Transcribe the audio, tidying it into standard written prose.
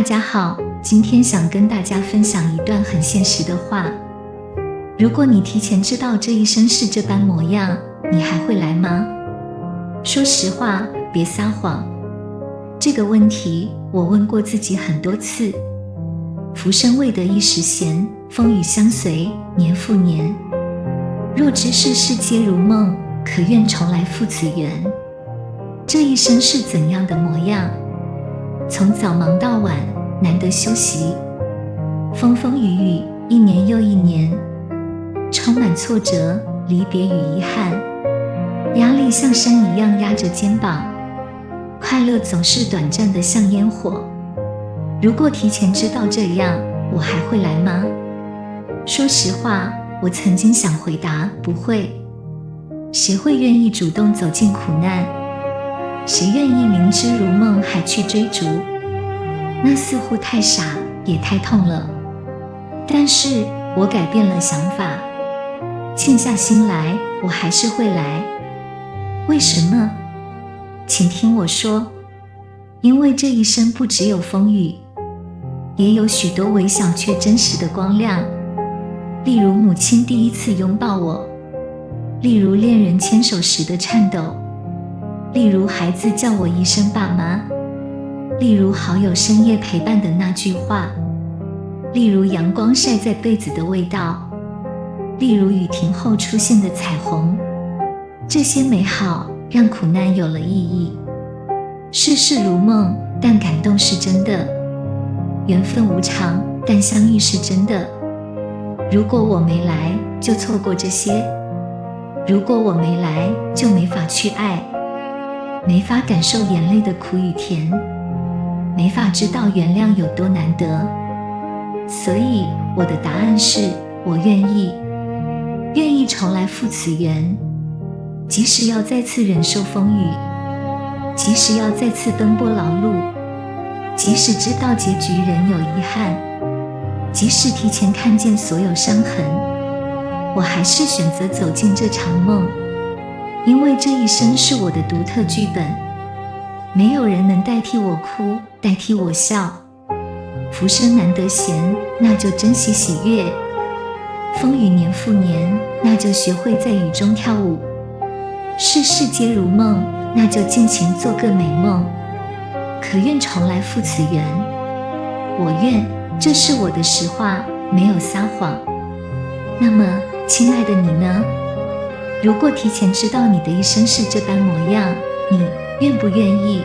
家好，今天想跟大家分享一段很現實的話。如果你提前知道這一生是這般模樣，你還會來嗎？說實話，別撒謊。這個問題我問過自己很多次。浮生未得一時閒，風雨相隨，年復年。若知世事皆如夢，可願重來赴此緣。這一生是怎樣的模樣？從早忙到晚，難得休息，風風雨雨，一年又一年，充滿挫折、離別與遺憾，壓力像山一樣壓着肩膀，快樂總是短暫的像煙火。如果提前知道這樣，我還會來嗎？說實話，我曾經想回答不會。誰會願意主動走進苦難？誰願意明知如夢還去追逐？那似乎太傻，也太痛了。但是我改變了想法，靜下心來，我還是會來。為什麼？請聽我說。因為這一生不只有風雨，也有許多微小卻真實的光亮。例如母親第一次擁抱我，例如戀人牽手時的顫抖，例如孩子叫我一聲爸媽，例如好友深夜陪伴的那句話，例如陽光曬在被子的味道，例如雨停後出現的彩虹。這些美好讓苦難有了意義。世事如夢，但感動是真的；緣分無常，但相遇是真的。如果我沒來，就錯過這些；如果我沒來，就沒法去愛，沒法感受眼淚的苦與甜，沒法知道原諒有多難得。所以我的答案是，我願意重來赴此緣，即使要再次忍受風雨，即使要再次奔波勞碌，即使知道結局仍有遺憾，即使提前看見所有傷痕，我還是選擇走進這場夢。因為這一生是我的獨特劇本，沒有人能代替我哭，代替我笑。浮生難得閒，那就珍惜喜悅；風雨年復年，那就學會在雨中跳舞。世事皆如夢，那就盡情做個美夢。可願重來赴此緣，我願，這是我的實話，沒有撒謊。那麼，親愛的你呢？如果提前知道你的一生是這般模樣，你願不願意